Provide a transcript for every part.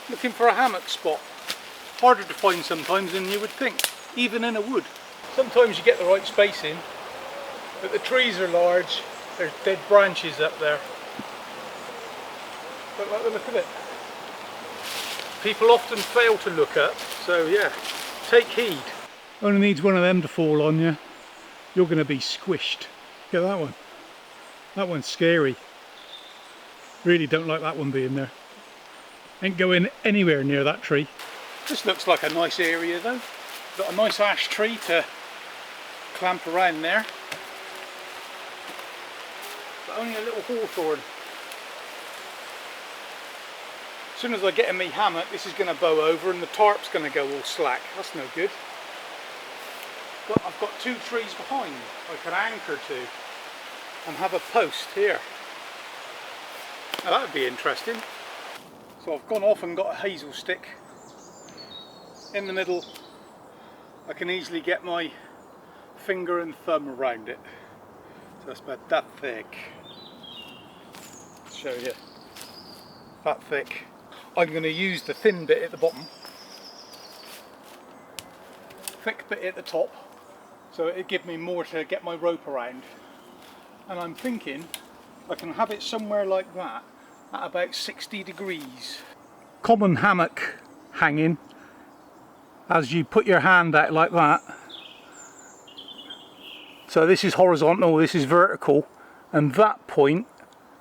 looking for a hammock spot. Harder to find sometimes than you would think, even in a wood. Sometimes you get the right spacing, but the trees are large, there's dead branches up there. Don't like the look of it. People often fail to look up, so yeah, take heed. Only needs one of them to fall on you, you're going to be squished. Look at that one. That one's scary. Really don't like that one being there. Ain't going anywhere near that tree. This looks like a nice area though. Got a nice ash tree to clamp around there. But only a little hawthorn. As soon as I get in my hammock, this is going to bow over and the tarp's going to go all slack. That's no good. But I've got two trees behind I can anchor to and have a post here. Now that would be interesting. So I've gone off and got a hazel stick in the middle. I can easily get my finger and thumb around it. So that's about that thick. I'll show you. That thick. I'm going to use the thin bit at the bottom, thick bit at the top, so it'll give me more to get my rope around. And I'm thinking I can have it somewhere like that at about 60 degrees. Common hammock hanging, as you put your hand out like that. So this is horizontal, this is vertical, and that point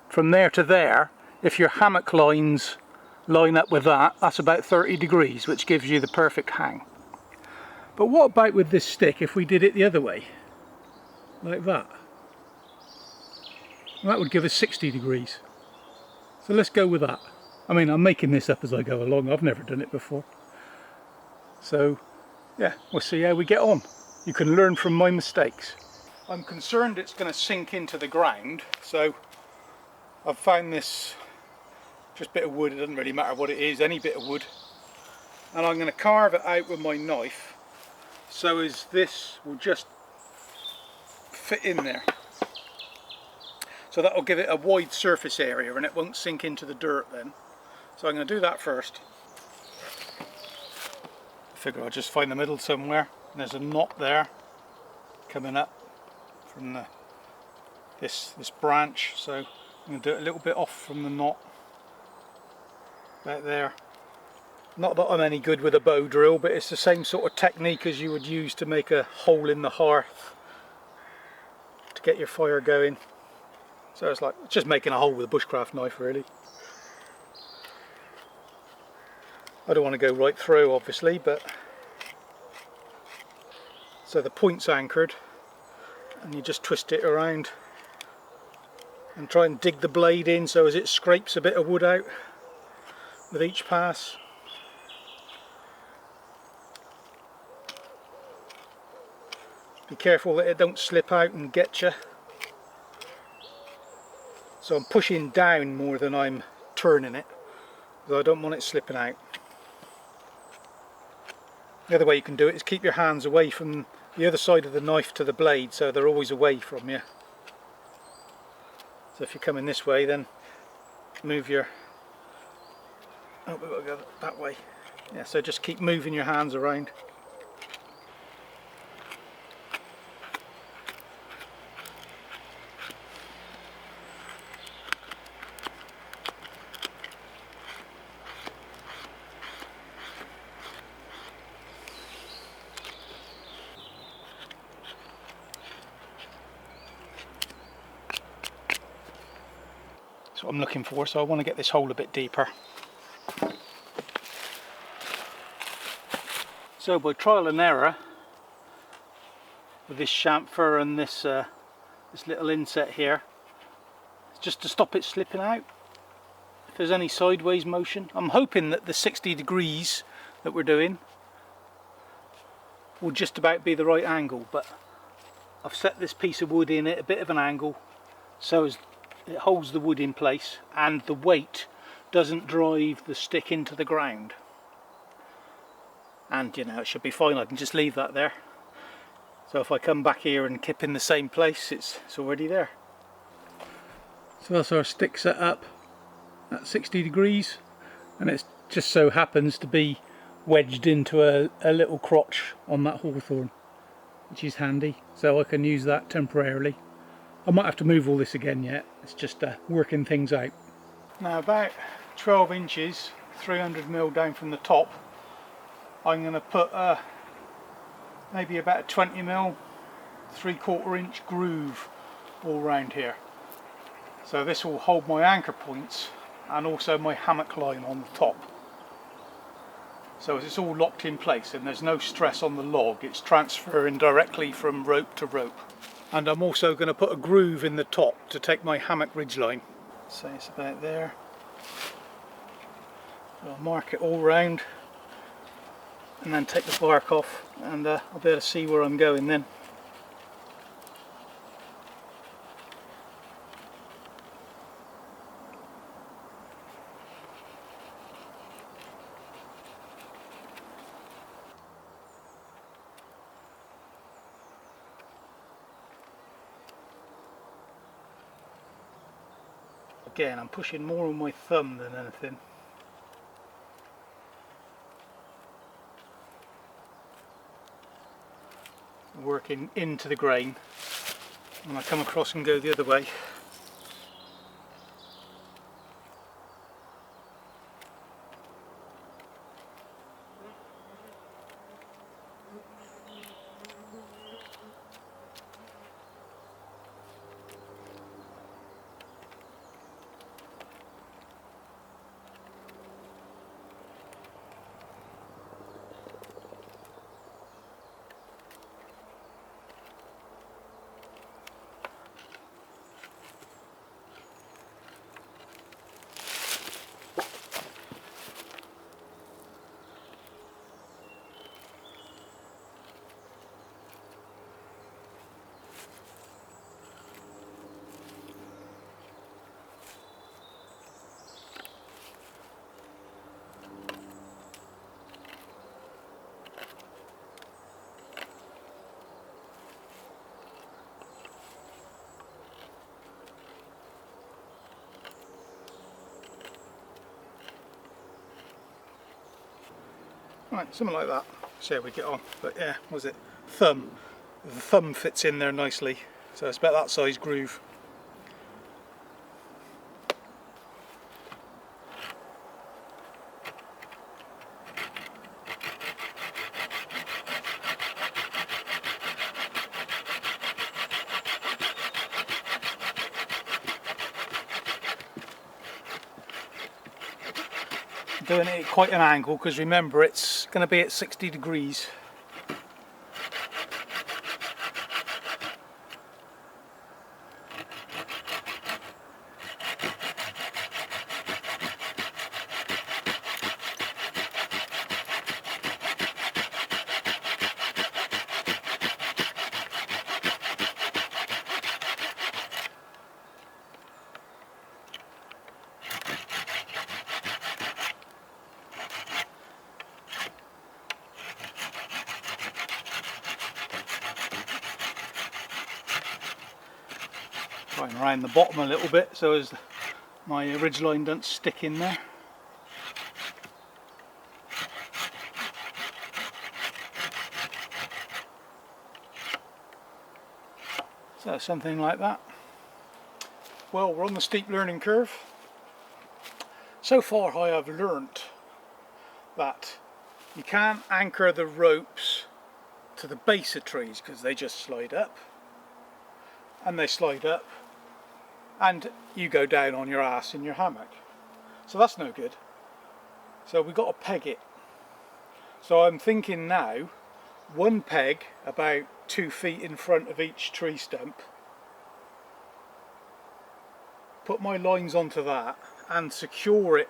from there to there, if your hammock lines line up with that, that's about 30 degrees, which gives you the perfect hang. But what about with this stick if we did it the other way, like that? That would give us 60 degrees. So let's go with that. I mean, I'm making this up as I go along, I've never done it before. So yeah, we'll see how we get on. You can learn from my mistakes. I'm concerned it's going to sink into the ground, so I've found this just bit of wood. It doesn't really matter what it is, any bit of wood, and I'm going to carve it out with my knife so as this will just fit in there. So that will give it a wide surface area and it won't sink into the dirt then. So I'm going to do that first. I figure I'll just find the middle somewhere. And there's a knot there coming up from this branch, so I'm going to do it a little bit off from the knot. About there. Not that I'm any good with a bow drill, but it's the same sort of technique as you would use to make a hole in the hearth to get your fire going. So it's like just making a hole with a bushcraft knife really. I don't want to go right through obviously, but so the point's anchored and you just twist it around and try and dig the blade in so as it scrapes a bit of wood out with each pass. Be careful that it don't slip out and get you. So I'm pushing down more than I'm turning it, because I don't want it slipping out. The other way you can do it is keep your hands away from the other side of the knife to the blade, so they're always away from you. So if you're coming this way, then move your... Oh, we've got to go that way. Yeah, so just keep moving your hands around. That's what I'm looking for, so I want to get this hole a bit deeper. So by trial and error with this chamfer and this little inset here, it's just to stop it slipping out if there's any sideways motion. I'm hoping that the 60 degrees that we're doing will just about be the right angle, but I've set this piece of wood in at a bit of an angle so as it holds the wood in place and the weight doesn't drive the stick into the ground. And you know, it should be fine, I can just leave that there. So if I come back here and kip in the same place, it's already there. So that's our stick set up at 60 degrees and it's just so happens to be wedged into a little crotch on that hawthorn, which is handy, so I can use that temporarily. I might have to move all this again yet, it's just working things out. Now about 12 inches, 300mm down from the top, I'm going to put maybe about a 20mm, 3/4 inch groove all round here. So this will hold my anchor points and also my hammock line on the top. So it's all locked in place and there's no stress on the log, it's transferring directly from rope to rope. And I'm also going to put a groove in the top to take my hammock ridgeline. So it's about there. So I'll mark it all round and then take the bark off, and I'll be able to see where I'm going then. Again, I'm pushing more on my thumb than anything. Working into the grain, and I come across and go the other way. Right, something like that. See how we get on. But yeah, what was it? Thumb. The thumb fits in there nicely. So it's about that size groove. Doing it at quite an angle because remember it's going to be at 60 degrees. Going around the bottom a little bit so as my ridgeline doesn't stick in there. So something like that. Well, we're on the steep learning curve. So far I have learnt that you can't anchor the ropes to the base of trees because they just slide up, and they slide up and you go down on your ass in your hammock. So that's no good. So we've got to peg it. So I'm thinking now, one peg about 2 feet in front of each tree stump, put my lines onto that and secure it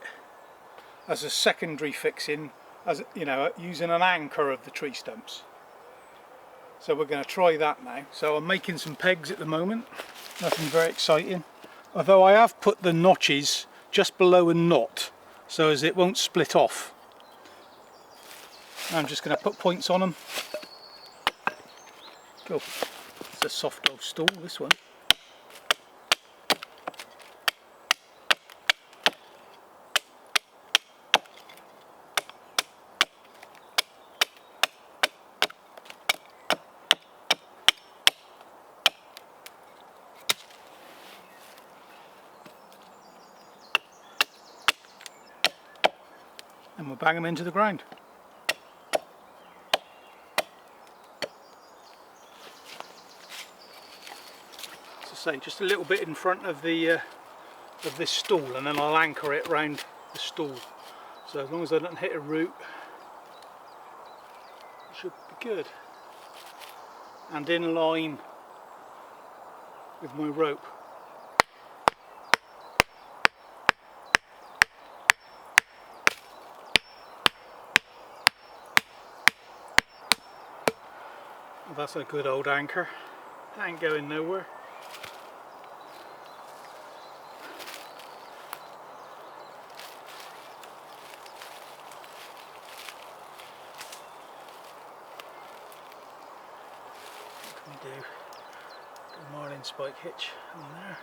as a secondary fixing, as you know, using an anchor of the tree stumps. So we're going to try that now. So I'm making some pegs at the moment, nothing very exciting, although I have put the notches just below a knot so as it won't split off. I'm just going to put points on them. Cool. It's a soft old stool, this one. and we'll bang them into the ground. As I say, just a little bit in front of the of this stool, and then I'll anchor it round the stool. So as long as I don't hit a root, it should be good. And in line with my rope. Well, that's a good old anchor. That ain't going nowhere. What can we do? Do a marlin spike hitch on there.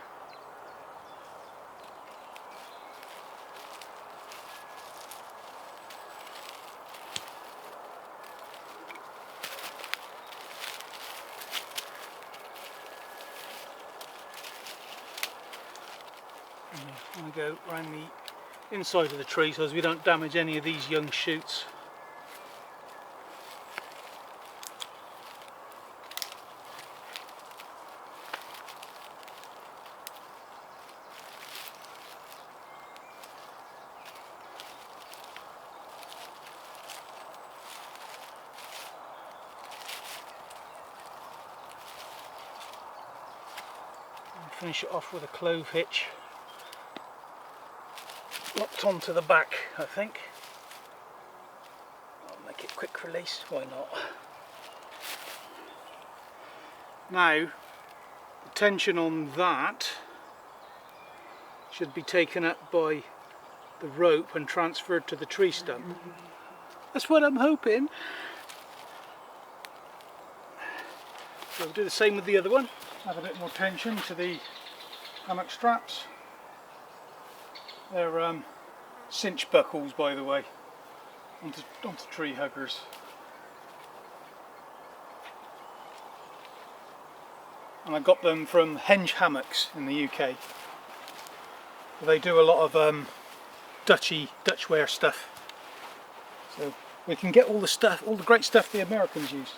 I'm going to go around the inside of the tree so as we don't damage any of these young shoots. And finish it off with a clove hitch. Locked onto the back, I think. I'll make it quick release, why not? Now, the tension on that should be taken up by the rope and transferred to the tree stump. That's what I'm hoping. So we'll do the same with the other one. Add a bit more tension to the hammock straps. They're cinch buckles, by the way, onto tree huggers. And I got them from Henge Hammocks in the UK. They do a lot of Dutchware stuff. So we can get all the great stuff the Americans use.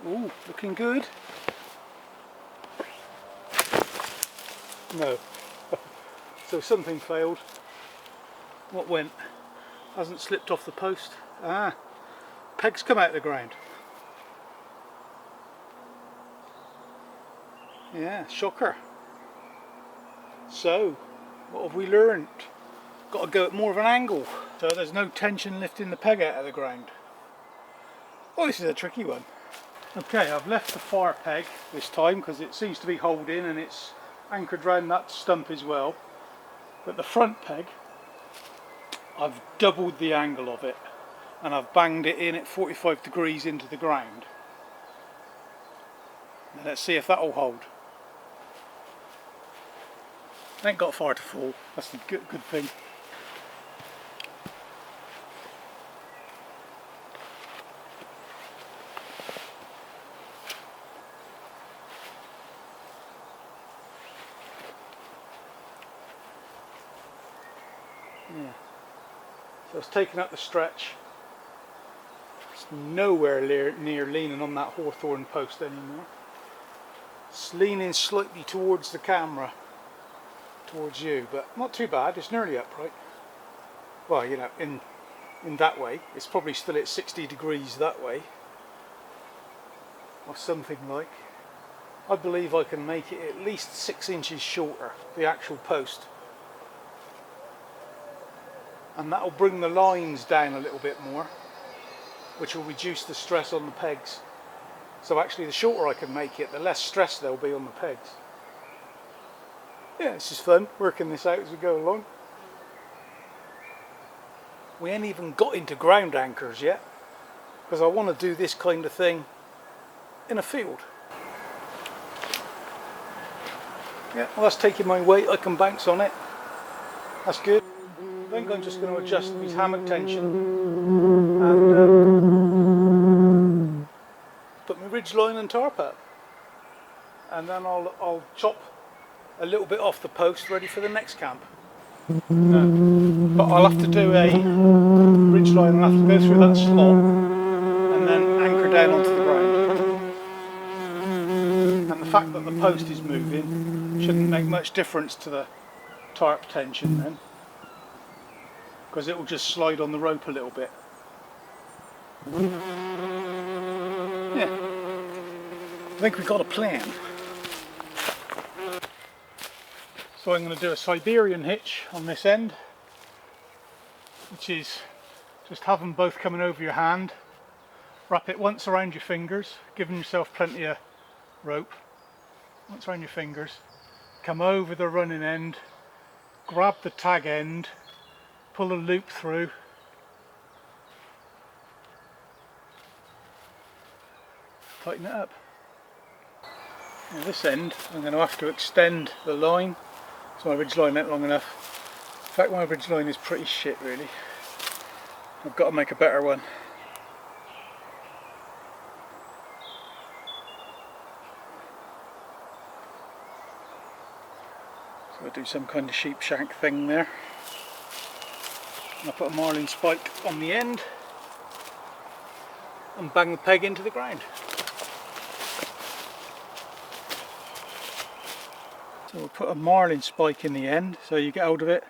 Ooh, looking good. No. So something failed. What went? Hasn't slipped off the post. Ah, pegs come out of the ground. Yeah, shocker. So, what have we learned? Got to go at more of an angle. So there's no tension lifting the peg out of the ground. Oh, this is a tricky one. Okay, I've left the far peg this time because it seems to be holding and it's anchored round that stump as well. But the front peg, I've doubled the angle of it and I've banged it in at 45 degrees into the ground. Now let's see if that will hold. I ain't got far to fall, that's the good thing. Yeah. So it's taken up the stretch. It's nowhere near leaning on that hawthorn post anymore. It's leaning slightly towards the camera, towards you, but not too bad. It's nearly upright. Well, you know, in that way. It's probably still at 60 degrees that way, or something like. I believe I can make it at least 6 inches shorter, the actual post. And that will bring the lines down a little bit more, which will reduce the stress on the pegs. So actually the shorter I can make it, the less stress there will be on the pegs. Yeah, it's just fun working this out as we go along. We ain't even got into ground anchors yet, because I want to do this kind of thing in a field. Yeah, well, that's taking my weight, I can bounce on it. That's good. I think I'm just going to adjust these hammock tension and put my ridge line and tarp up, and then I'll chop a little bit off the post ready for the next camp. But I'll have to do a ridge line and I'll have to go through that slot and then anchor down onto the ground. And the fact that the post is moving shouldn't make much difference to the tarp tension then, because it will just slide on the rope a little bit. Yeah, I think we've got a plan. So I'm going to do a Siberian hitch on this end, which is just have them both coming over your hand, wrap it once around your fingers, giving yourself plenty of rope, once around your fingers, come over the running end, grab the tag end, pull a loop through, tighten it up. Now this end I'm going to have to extend the line, so my ridge line ain't long enough. In fact, my ridge line is pretty shit really. I've got to make a better one. So I'll do some kind of sheep shank thing there. I'll put a marlin spike on the end and bang the peg into the ground. So we'll put a marlin spike in the end, so you get hold of it,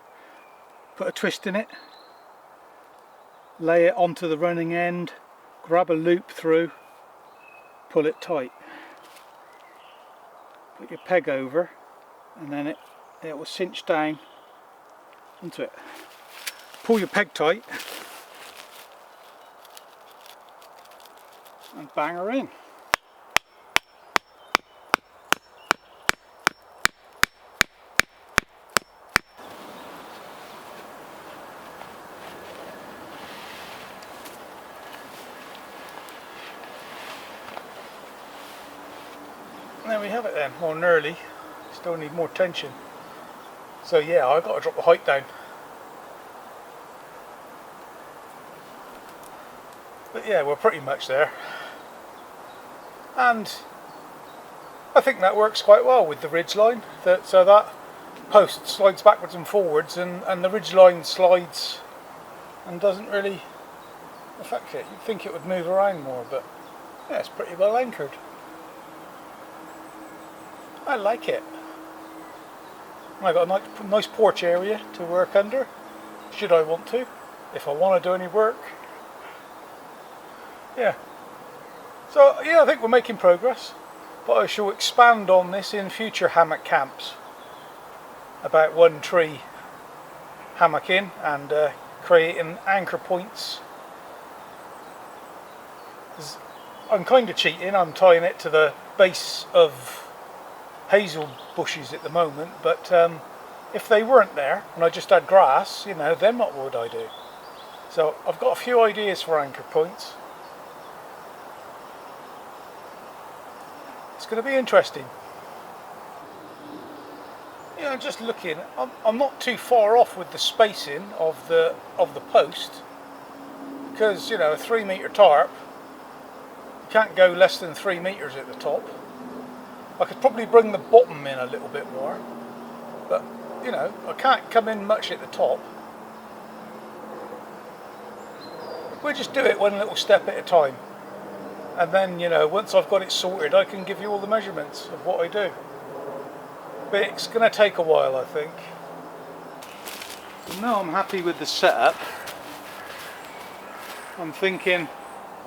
put a twist in it, lay it onto the running end, grab a loop through, pull it tight. Put your peg over and then it will cinch down onto it. Pull your peg tight and bang her in. There we have it then, more nearly. Still need more tension. So yeah, I've got to drop the height down. But yeah, we're pretty much there. And I think that works quite well with the ridge line. So that post slides backwards and forwards and the ridge line slides and doesn't really affect it. You'd think it would move around more, but yeah, it's pretty well anchored. I like it. I've got a nice porch area to work under, should I want to, if I want to do any work. Yeah. So yeah, I think we're making progress, but I shall expand on this in future hammock camps about one tree hammocking and creating anchor points. I'm kind of cheating, I'm tying it to the base of hazel bushes at the moment, but if they weren't there and I just had grass, you know, then what would I do? So I've got a few ideas for anchor points. It's going to be interesting. Yeah, I'm just looking. I'm not too far off with the spacing of the post, because you know, a 3 metre tarp, you can't go less than 3 metres at the top. I could probably bring the bottom in a little bit more, but you know, I can't come in much at the top. We'll just do it one little step at a time, and then you know, once I've got it sorted, I can give you all the measurements of what I do. But it's going to take a while, I think. So now I'm happy with the setup. I'm thinking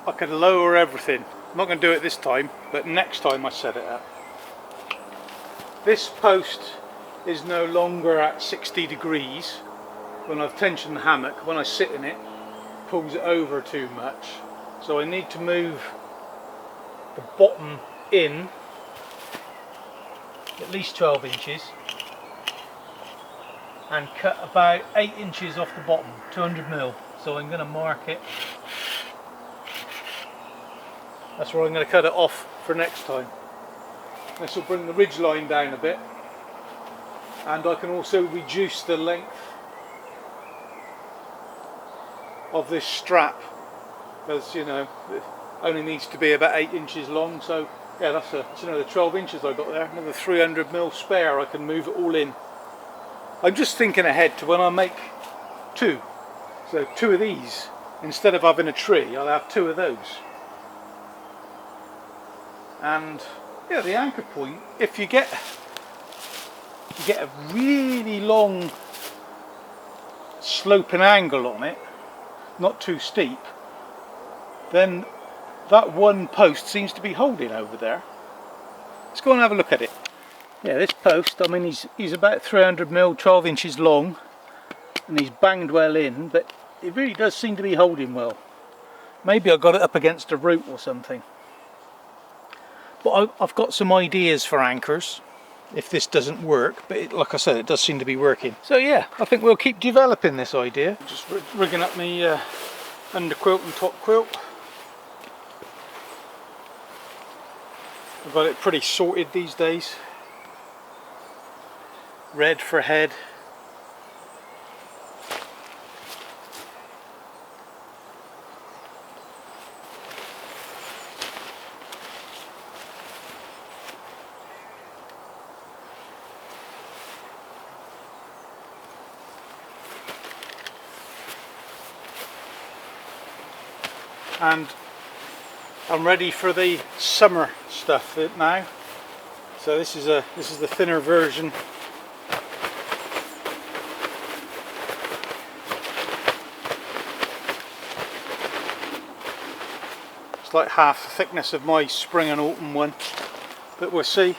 I could lower everything. I'm not going to do it this time, but next time I set it up. This post is no longer at 60 degrees when I've tensioned the hammock. When I sit in it, it pulls it over too much. So I need to move the bottom in at least 12 inches and cut about 8 inches off the bottom, 200mm. So I'm going to mark it. That's where I'm going to cut it off for next time. This will bring the ridge line down a bit, and I can also reduce the length of this strap, because you know, only needs to be about 8 inches long, so yeah, that's another 12 inches I got there. Another 300mm spare, I can move it all in. I'm just thinking ahead to when I make two. So 2 of these, instead of having a tree, I'll have 2 of those. And yeah, the anchor point, if you get a really long sloping angle on it, not too steep, then that one post seems to be holding over there. Let's go and have a look at it. Yeah, this post, I mean, he's about 300mm, 12 inches long, and he's banged well in, but it really does seem to be holding well. Maybe I got it up against a root or something. But I've got some ideas for anchors if this doesn't work, but like I said, it does seem to be working. So yeah, I think we'll keep developing this idea. Just rigging up my underquilt and top quilt. I've got it pretty sorted these days. Red for head. And I'm ready for the summer stuff now. So this is the thinner version. It's like half the thickness of my spring and autumn one, but we'll see.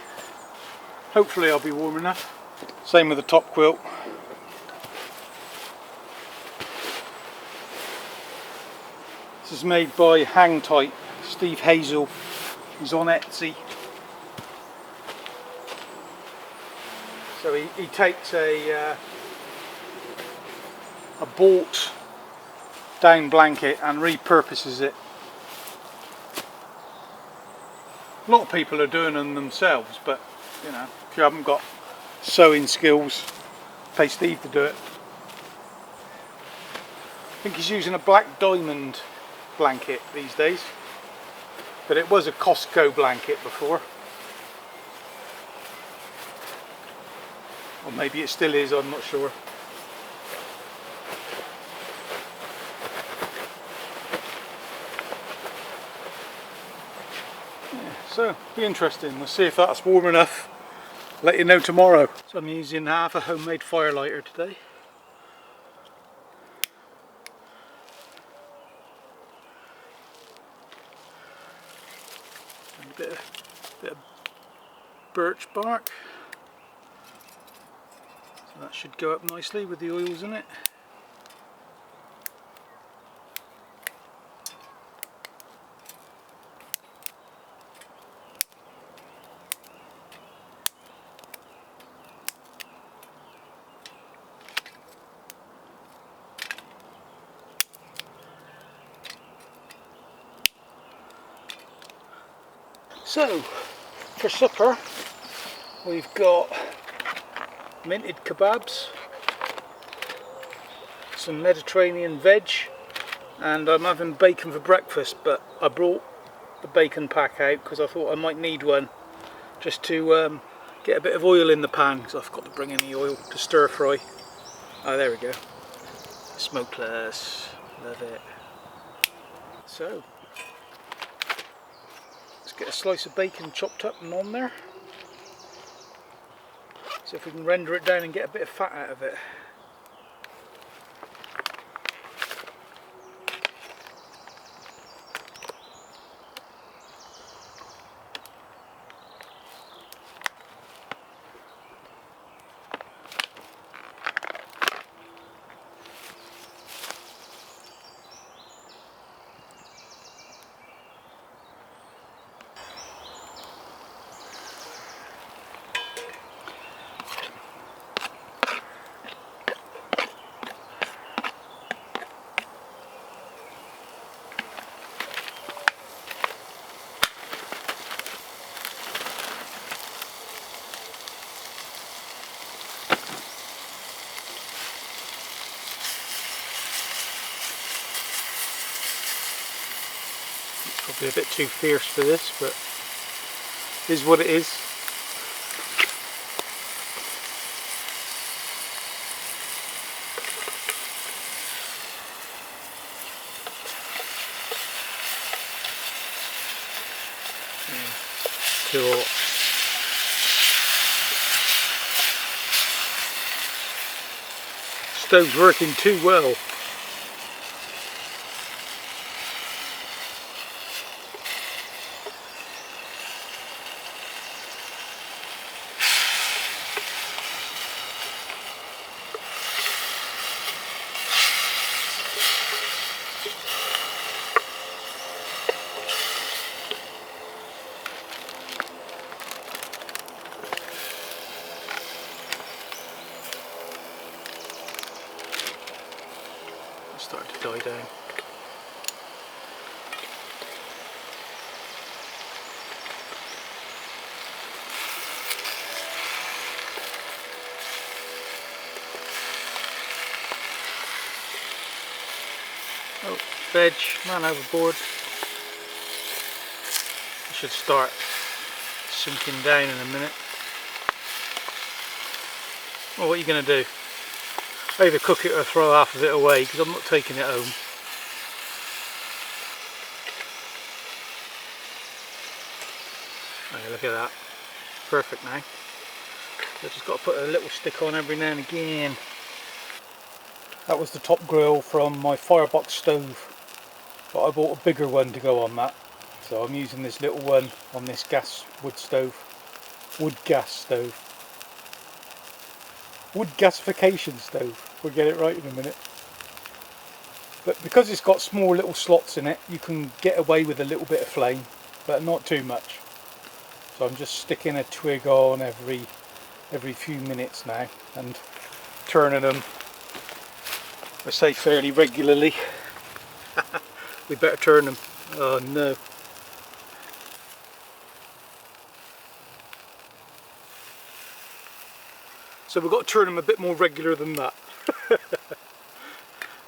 Hopefully I'll be warm enough. Same with the top quilt. This is made by Hang Tight, Steve Hazel. He's on Etsy. So he takes a bought down blanket and repurposes it. A lot of people are doing them themselves, but you know, if you haven't got sewing skills, pay Steve to do it. I think he's using a black diamond blanket these days, but it was a Costco blanket before, or maybe it still is, I'm not sure. Yeah, so be interesting. We'll see if that's warm enough. Let you know tomorrow. So I'm using half a homemade fire lighter today. A bit of birch bark, so that should go up nicely with the oils in it. So, for supper, we've got minted kebabs, some Mediterranean veg, and I'm having bacon for breakfast, but I brought the bacon pack out because I thought I might need one just to get a bit of oil in the pan, because I forgot to bring any oil to stir fry. Oh, there we go. Smokeless, love it. So, get a slice of bacon chopped up and on there. See if we can render it down and get a bit of fat out of it. Probably a bit too fierce for this, but it is what it is. Too hot. Stove's working too well. Starting to die down. Oh, veg, man overboard. It should start sinking down in a minute. Well, what are you going to do? Either cook it or throw half of it away, because I'm not taking it home. Oh, look at that. Perfect now. I've just got to put a little stick on every now and again. That was the top grill from my firebox stove, but I bought a bigger one to go on that. So I'm using this little one on this wood gas stove. Wood gasification stove. We'll get it right in a minute. But because it's got small little slots in it, you can get away with a little bit of flame, but not too much. So I'm just sticking a twig on every few minutes now and turning them, I say, fairly regularly. We better turn them. Oh no. So we've got to turn them a bit more regular than that.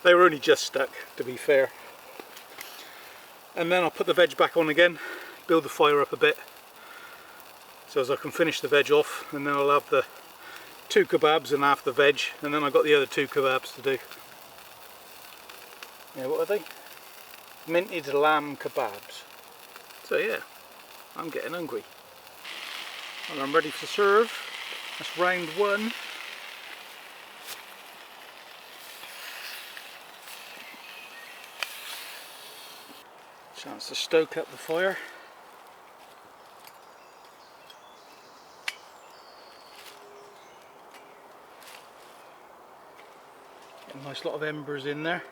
They were only just stuck, to be fair. And then I'll put the veg back on again, build the fire up a bit, so as I can finish the veg off, and then I'll have the 2 kebabs and half the veg, and then I've got the other 2 kebabs to do. Yeah, what are they? Minted lamb kebabs. So yeah, I'm getting hungry. And I'm ready to serve. That's round 1. Chance to stoke up the fire. Get a nice lot of embers in there.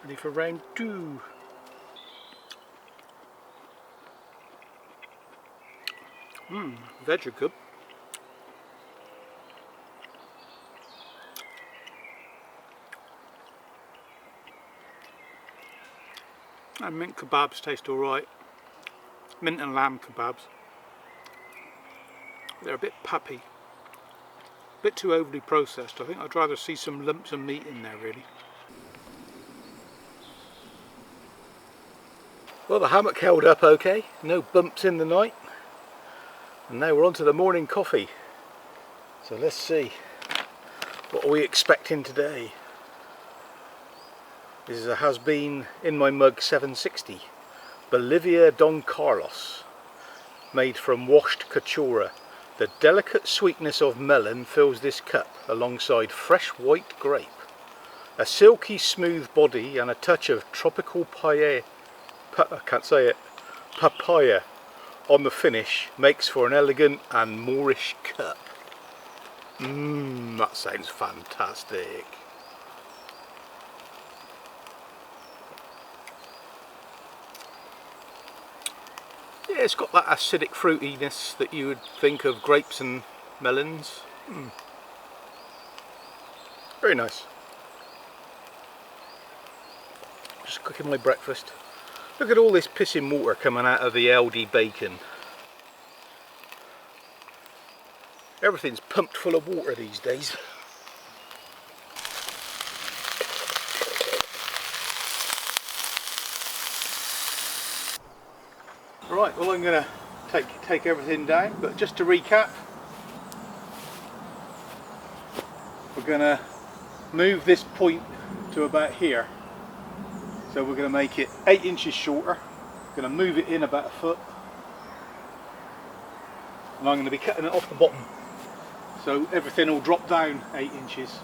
Ready for round 2. Veg are good. And mint kebabs taste alright. Mint and lamb kebabs. They're a bit puppy. A bit too overly processed. I think I'd rather see some lumps of meat in there, really. Well, the hammock held up okay. No bumps in the night. And now we're on to the morning coffee. So let's see. What are we expecting today? This has been in my mug 760. Bolivia Don Carlos. Made from washed cachora. The delicate sweetness of melon fills this cup alongside fresh white grape. A silky smooth body and a touch of tropical papaya on the finish makes for an elegant and Moorish cup. That sounds fantastic. Yeah, it's got that acidic fruitiness that you would think of grapes and melons. Very nice. Just cooking my breakfast. Look at all this pissing water coming out of the Aldi bacon. Everything's pumped full of water these days. Right, well I'm going to take everything down, but just to recap, we're going to move this point to about here. So we're going to make it 8 inches shorter. Going to move it in about a foot, and I'm going to be cutting it off the bottom, so everything will drop down 8 inches,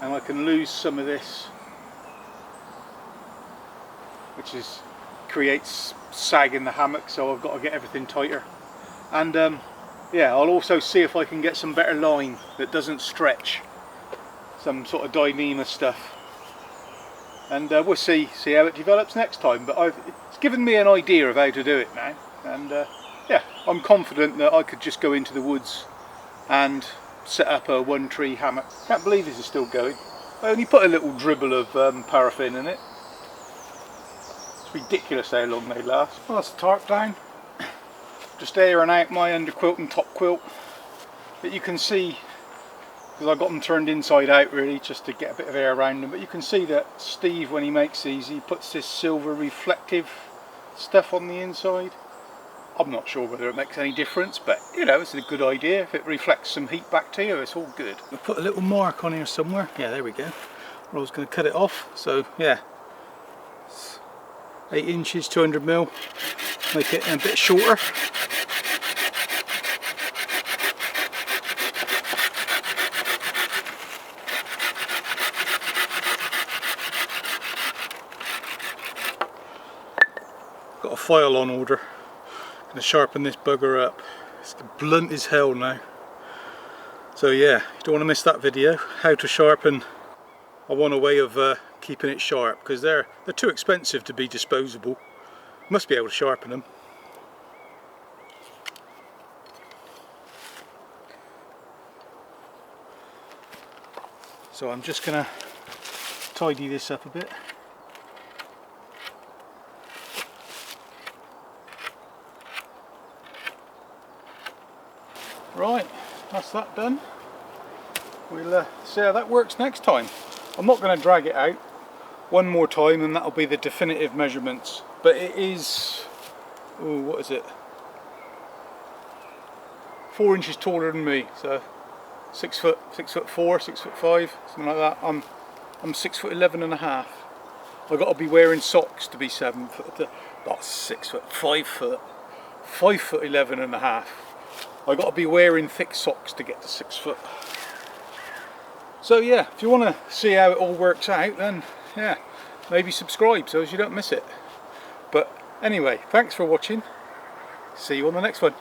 and I can lose some of this, which creates sag in the hammock, so I've got to get everything tighter. And yeah, I'll also see if I can get some better line that doesn't stretch, some sort of Dyneema stuff, and we'll see how it develops next time. But it's given me an idea of how to do it now, and yeah, I'm confident that I could just go into the woods and set up a 1-tree hammock. Can't believe this is still going. I only put a little dribble of paraffin in it. It's ridiculous how long they last. Well, that's the tarp down. Just airing out my underquilt and top quilt. But you can see, because I've got them turned inside out really, just to get a bit of air around them, but you can see that Steve, when he makes these, he puts this silver reflective stuff on the inside. I'm not sure whether it makes any difference, but you know, it's a good idea. If it reflects some heat back to you, it's all good. We'll put a little mark on here somewhere. Yeah, there we go. I was going to cut it off, so yeah. 8 inches, 200mm, make it a bit shorter. Got a file on order. Going to sharpen this bugger up. It's blunt as hell now. So yeah, you don't want to miss that video. How to sharpen. I want a way of keeping it sharp, because they're too expensive to be disposable. Must be able to sharpen them. So I'm just going to tidy this up a bit. Right, that's that done. We'll see how that works next time. I'm not going to drag it out one more time, and that'll be the definitive measurements. But it is, oh, what is it? 4 inches taller than me, so 6 foot 4, 6 foot 5, something like that. I'm 6 foot 11 and a half. I've got to be wearing socks to be 7 foot. That's 6 foot, 5 foot, 5 foot 11 and a half. I've got to be wearing thick socks to get to 6 foot. So yeah, if you want to see how it all works out, then yeah, maybe subscribe so as you don't miss it. But anyway, thanks for watching. See you on the next one.